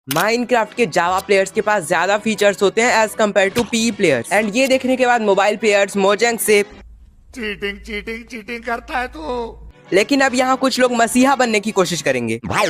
Minecraft के जावा players के पास ज्यादा फीचर्स होते हैं as compare to P players, and ये देखने के बाद मोबाइल प्लेयर्स मोजेंग से चीटिंग चीटिंग चीटिंग करता है तू। लेकिन अब यहाँ कुछ लोग मसीहा बनने की कोशिश करेंगे। हाँ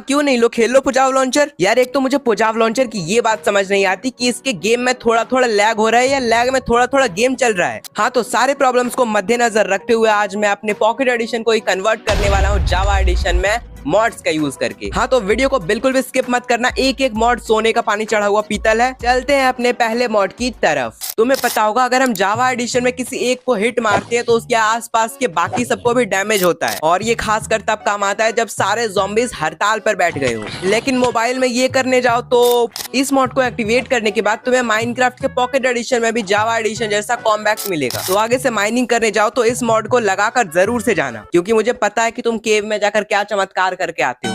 क्यों नहीं, लो खेल लो पुजाव लॉन्चर। यार एक तो मुझे पुजाव लॉन्चर की ये बात समझ नहीं आती कि इसके गेम में थोड़ा थोड़ा लैग हो रहा है या लैग में थोड़ा थोड़ा गेम चल रहा है। हाँ तो सारे प्रॉब्लम्स को मद्देनजर रखते हुए आज मैं अपने पॉकेट एडिशन को ही कन्वर्ट करने वाला हूँ जावा एडिशन में मॉड्स का यूज करके। हाँ तो वीडियो को बिल्कुल भी स्किप मत करना, एक एक मॉड सोने का पानी चढ़ा हुआ पीतल है। चलते हैं अपने पहले मॉड की तरफ। तुम्हें पता होगा अगर हम जावा एडिशन में किसी एक को हिट मारते हैं तो उसके आसपास के बाकी सबको भी डैमेज होता है, और ये खासकर तब काम आता है जब सारे ज़ॉम्बीज हड़ताल पर बैठ गए हो। लेकिन मोबाइल में ये करने जाओ तो इस मॉड को एक्टिवेट करने के बाद तुम्हें माइनक्राफ्ट के पॉकेट एडिशन में भी जावा एडिशन जैसा कॉम्बैक्ट मिलेगा। तो आगे से माइनिंग करने जाओ तो इस मॉड को लगाकर जरूर से जाना, क्योंकि मुझे पता है कि तुम केव में जाकर क्या चमत्कार करके आते हो।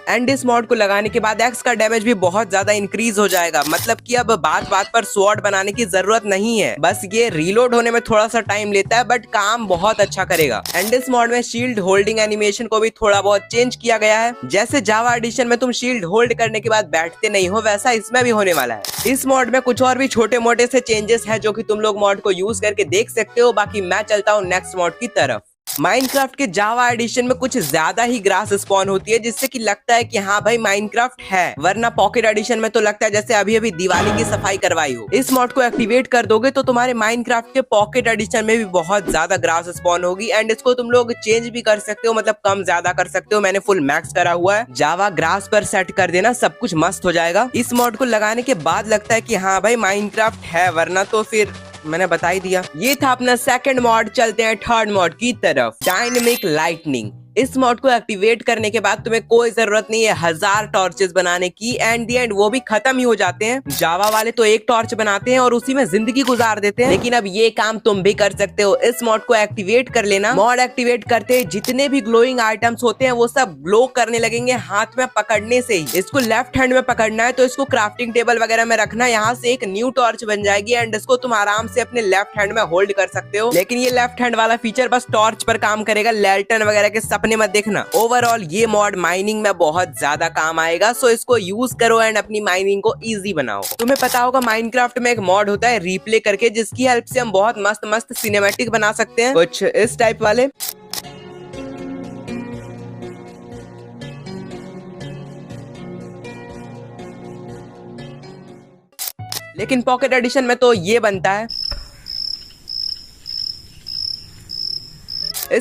एंड इस मॉड को लगाने के बाद एक्स का डैमेज भी बहुत ज्यादा इंक्रीज हो जाएगा, मतलब कि अब बात बात पर स्वॉर्ड बनाने की जरूरत नहीं है, बस ये रीलोड होने में थोड़ा सा टाइम लेता है बट काम बहुत अच्छा करेगा। एंड इस मॉड में शील्ड होल्डिंग एनिमेशन को भी थोड़ा बहुत चेंज किया गया है। जैसे जावा एडिशन में तुम शील्ड होल्ड करने के बाद बैठते नहीं हो, वैसा इसमें भी होने वाला है। इस मॉड में कुछ और भी छोटे मोटे से चेंजेस है जो कि तुम लोग मॉड को यूज करके देख सकते हो। बाकी मैं चलता हूँ नेक्स्ट मॉड की तरफ। माइनक्राफ्ट के जावा एडिशन में कुछ ज्यादा ही ग्रास स्पॉन होती है, जिससे कि लगता है कि हाँ भाई माइनक्राफ्ट है, वरना पॉकेट एडिशन में तो लगता है जैसे अभी अभी दिवाली की सफाई करवाई हो। इस मॉड को एक्टिवेट कर दोगे तो तुम्हारे माइनक्राफ्ट के पॉकेट एडिशन में भी बहुत ज्यादा ग्रास स्पॉन होगी, एंड इसको तुम लोग चेंज भी कर सकते हो, मतलब कम ज्यादा कर सकते हो। मैंने फुल मैक्स करा हुआ है, जावा ग्रास पर सेट कर देना, सब कुछ मस्त हो जाएगा। इस मॉड को लगाने के बाद लगता है कि हाँ भाई माइनक्राफ्ट है, वरना तो फिर मैंने बता ही दिया। ये था अपना सेकंड मॉड। चलते हैं थर्ड मॉड की तरफ, डायनेमिक लाइटनिंग। इस मॉड को एक्टिवेट करने के बाद तुम्हें कोई जरूरत नहीं है 1000 टॉर्चेस बनाने की, एंड दी एंड वो भी खत्म ही हो जाते हैं। जावा वाले तो एक टॉर्च बनाते हैं और उसी में जिंदगी गुजार देते हैं, लेकिन अब ये काम तुम भी कर सकते हो। इस मॉड को एक्टिवेट कर लेना। मॉड एक्टिवेट करते ही जितने भी ग्लोइंग आइटम्स होते हैं वो सब ग्लो करने लगेंगे हाथ में पकड़ने से ही। इसको लेफ्ट हैंड में पकड़ना है तो इसको क्राफ्टिंग टेबल वगैरह में रखना, यहाँ से एक न्यू टॉर्च बन जाएगी एंड इसको तुम आराम से अपने लेफ्ट हैंड में होल्ड कर सकते हो। लेकिन ये लेफ्ट हैंड वाला फीचर बस टॉर्च पर काम करेगा, लैल्टन वगैरह के सपने मत देखना। ओवरऑल ये मॉड माइनिंग में बहुत ज्यादा काम आएगा, सो इसको यूज करो एंड अपनी माइनिंग को इजी बनाओ। तुम्हें पता होगा माइनक्राफ्ट में एक मॉड होता है रीप्ले करके, जिसकी हेल्प से हम बहुत मस्त मस्त सिनेमैटिक बना सकते हैं, कुछ इस टाइप वाले। लेकिन पॉकेट एडिशन में तो ये बनता है।